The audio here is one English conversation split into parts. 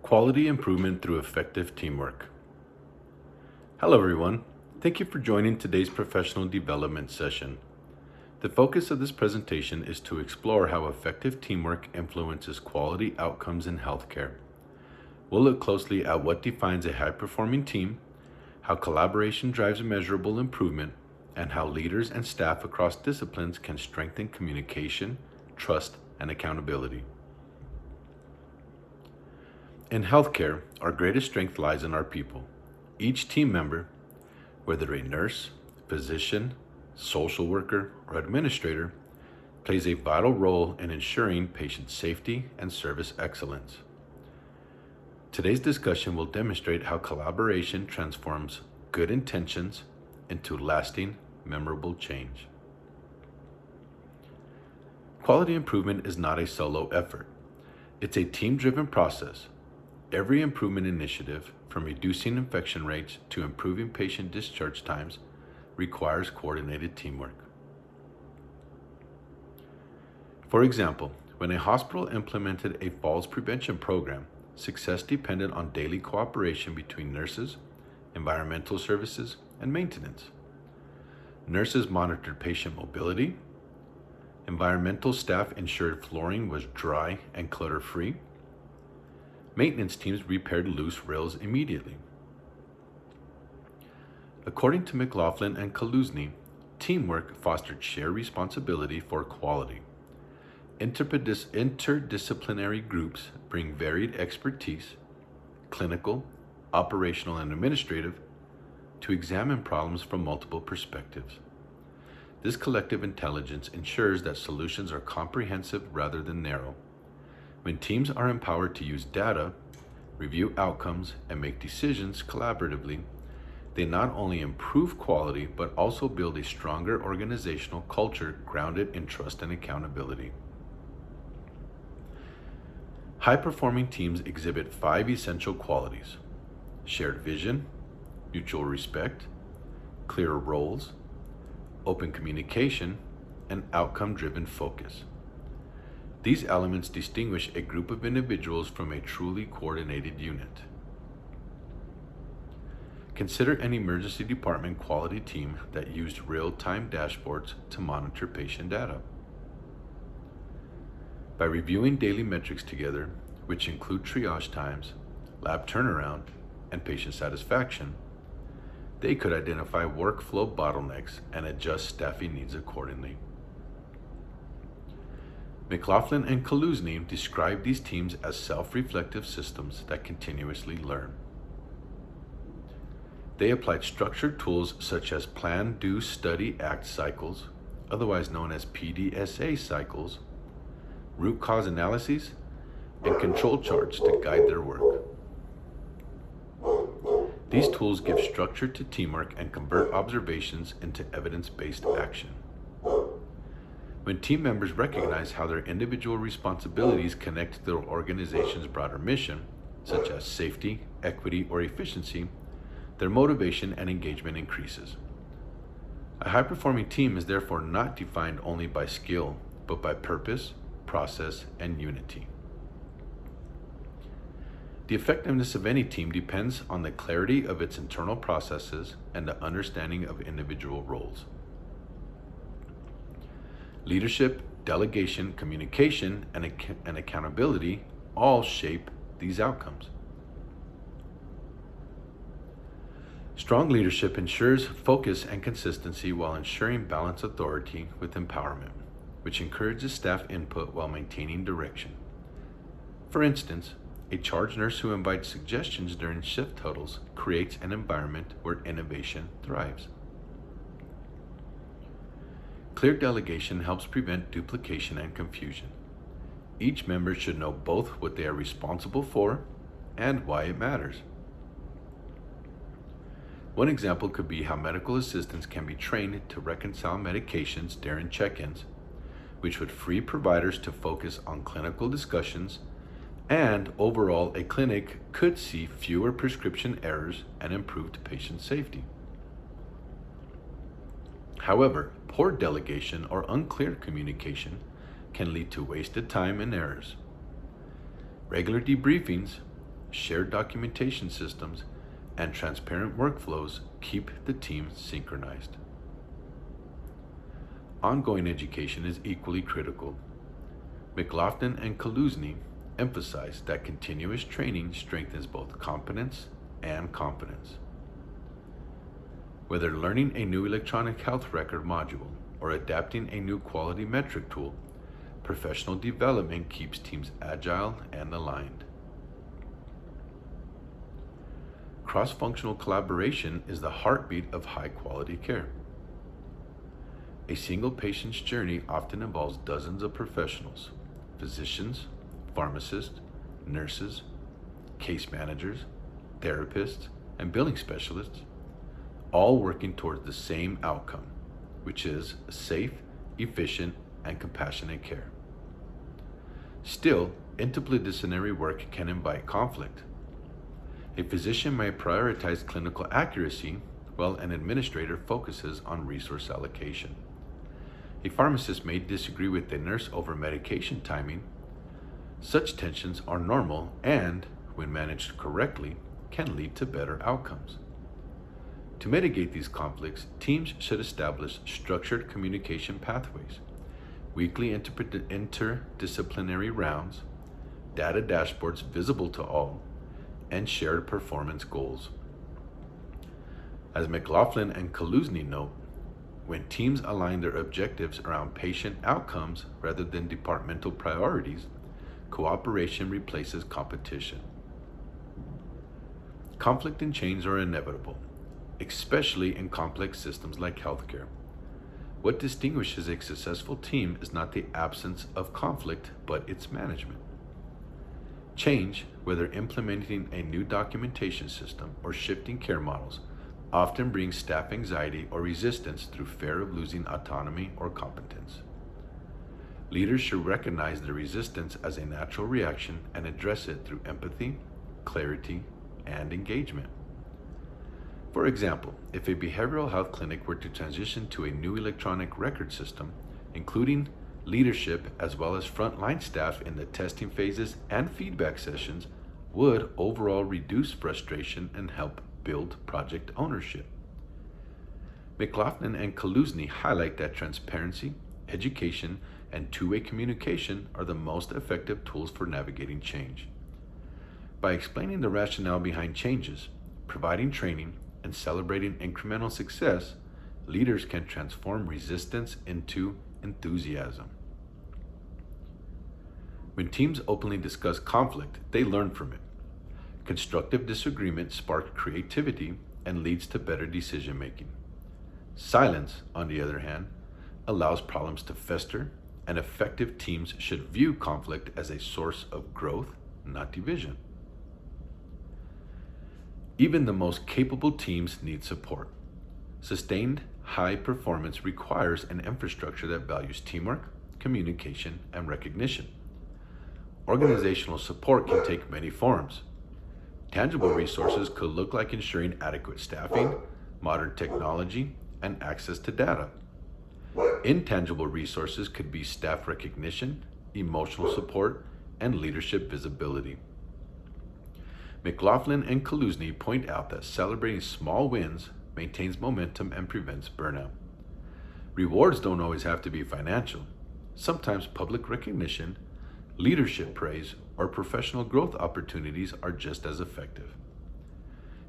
Quality improvement through effective teamwork. Hello, everyone. Thank you for joining today's professional development session. The focus of this presentation is to explore how effective teamwork influences quality outcomes in healthcare. We'll look closely at what defines a high-performing team, how collaboration drives measurable improvement, and how leaders and staff across disciplines can strengthen communication, trust, and accountability. In healthcare, our greatest strength lies in our people. Each team member, whether a nurse, physician, social worker, or administrator, plays a vital role in ensuring patient safety and service excellence. Today's discussion will demonstrate how collaboration transforms good intentions into lasting, memorable change. Quality improvement is not a solo effort. It's a team-driven process. Every improvement initiative, from reducing infection rates to improving patient discharge times, requires coordinated teamwork. For example, when a hospital implemented a falls prevention program, success depended on daily cooperation between nurses, environmental services, and maintenance. Nurses monitored patient mobility. Environmental staff ensured flooring was dry and clutter-free. Maintenance teams repaired loose rails immediately. According to McLaughlin and Kaluzny, teamwork fostered shared responsibility for quality. Interdisciplinary groups bring varied expertise, clinical, operational, and administrative, to examine problems from multiple perspectives. This collective intelligence ensures that solutions are comprehensive rather than narrow. When teams are empowered to use data, review outcomes, and make decisions collaboratively, they not only improve quality, but also build a stronger organizational culture grounded in trust and accountability. High-performing teams exhibit 5 essential qualities: shared vision, mutual respect, clear roles, open communication, and outcome-driven focus. These elements distinguish a group of individuals from a truly coordinated unit. Consider an emergency department quality team that used real-time dashboards to monitor patient data. By reviewing daily metrics together, which include triage times, lab turnaround, and patient satisfaction, they could identify workflow bottlenecks and adjust staffing needs accordingly. McLaughlin and Kaluzny describe these teams as self-reflective systems that continuously learn. They applied structured tools such as Plan, Do, Study, Act cycles, otherwise known as PDSA cycles, root cause analyses, and control charts to guide their work. These tools give structure to teamwork and convert observations into evidence-based action. When team members recognize how their individual responsibilities connect to their organization's broader mission, such as safety, equity, or efficiency, their motivation and engagement increases. A high-performing team is therefore not defined only by skill, but by purpose, process, and unity. The effectiveness of any team depends on the clarity of its internal processes and the understanding of individual roles. Leadership, delegation, communication, and accountability all shape these outcomes. Strong leadership ensures focus and consistency while ensuring balanced authority with empowerment, which encourages staff input while maintaining direction. For instance, a charge nurse who invites suggestions during shift huddles creates an environment where innovation thrives. Clear delegation helps prevent duplication and confusion. Each member should know both what they are responsible for and why it matters. One example could be how medical assistants can be trained to reconcile medications during check-ins, which would free providers to focus on clinical discussions, and overall a clinic could see fewer prescription errors and improved patient safety. However, poor delegation or unclear communication can lead to wasted time and errors. Regular debriefings, shared documentation systems, and transparent workflows keep the team synchronized. Ongoing education is equally critical. McLaughlin and Kaluzny emphasize that continuous training strengthens both competence and confidence. Whether learning a new electronic health record module or adapting a new quality metric tool, professional development keeps teams agile and aligned. Cross-functional collaboration is the heartbeat of high-quality care. A single patient's journey often involves dozens of professionals: physicians, pharmacists, nurses, case managers, therapists, and billing specialists, all working towards the same outcome, which is safe, efficient, and compassionate care. Still, interdisciplinary work can invite conflict. A physician may prioritize clinical accuracy, while an administrator focuses on resource allocation. A pharmacist may disagree with a nurse over medication timing. Such tensions are normal and, when managed correctly, can lead to better outcomes. To mitigate these conflicts, teams should establish structured communication pathways, weekly interdisciplinary rounds, data dashboards visible to all, and shared performance goals. As McLaughlin and Kaluzny note, when teams align their objectives around patient outcomes rather than departmental priorities, cooperation replaces competition. Conflict and change are inevitable, especially in complex systems like healthcare. What distinguishes a successful team is not the absence of conflict, but its management. Change, whether implementing a new documentation system or shifting care models, often brings staff anxiety or resistance through fear of losing autonomy or competence. Leaders should recognize the resistance as a natural reaction and address it through empathy, clarity, and engagement. For example, if a behavioral health clinic were to transition to a new electronic record system, including leadership as well as frontline staff in the testing phases and feedback sessions, would overall reduce frustration and help build project ownership. McLaughlin and Kaluzny highlight that transparency, education, and two-way communication are the most effective tools for navigating change. By explaining the rationale behind changes, providing training, and celebrating incremental success, leaders can transform resistance into enthusiasm. When teams openly discuss conflict, they learn from it. Constructive disagreement sparks creativity and leads to better decision making. Silence, on the other hand, allows problems to fester, and effective teams should view conflict as a source of growth, not division. Even the most capable teams need support. Sustained high performance requires an infrastructure that values teamwork, communication, and recognition. Organizational support can take many forms. Tangible resources could look like ensuring adequate staffing, modern technology, and access to data. Intangible resources could be staff recognition, emotional support, and leadership visibility. McLaughlin and Kaluzny point out that celebrating small wins maintains momentum and prevents burnout. Rewards don't always have to be financial. Sometimes public recognition, leadership praise, or professional growth opportunities are just as effective.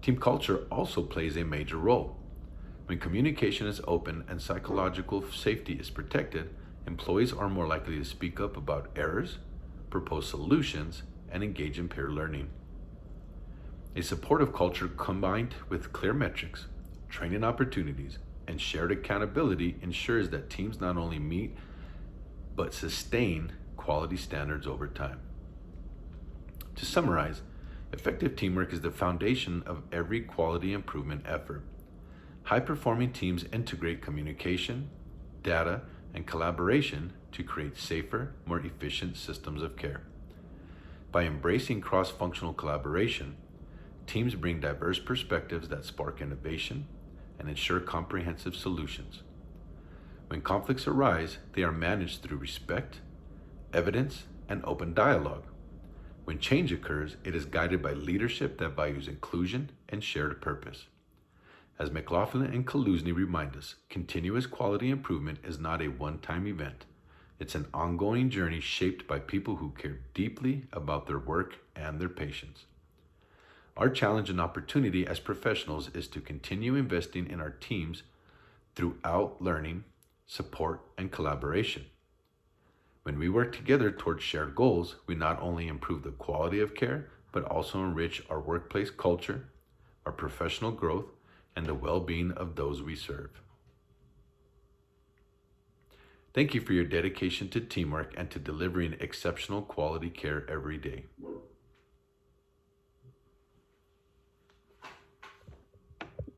Team culture also plays a major role. When communication is open and psychological safety is protected, employees are more likely to speak up about errors, propose solutions, and engage in peer learning. A supportive culture combined with clear metrics, training opportunities, and shared accountability ensures that teams not only meet but sustain quality standards over time. To summarize, effective teamwork is the foundation of every quality improvement effort. High-performing teams integrate communication, data, and collaboration to create safer, more efficient systems of care. By embracing cross-functional collaboration, teams bring diverse perspectives that spark innovation and ensure comprehensive solutions. When conflicts arise, they are managed through respect, evidence, and open dialogue. When change occurs, it is guided by leadership that values inclusion and shared purpose. As McLaughlin and Kaluzny remind us, continuous quality improvement is not a one-time event. It's an ongoing journey shaped by people who care deeply about their work and their patients. Our challenge and opportunity as professionals is to continue investing in our teams throughout learning, support, and collaboration. When we work together towards shared goals, we not only improve the quality of care, but also enrich our workplace culture, our professional growth, and the well-being of those we serve. Thank you for your dedication to teamwork and to delivering exceptional quality care every day.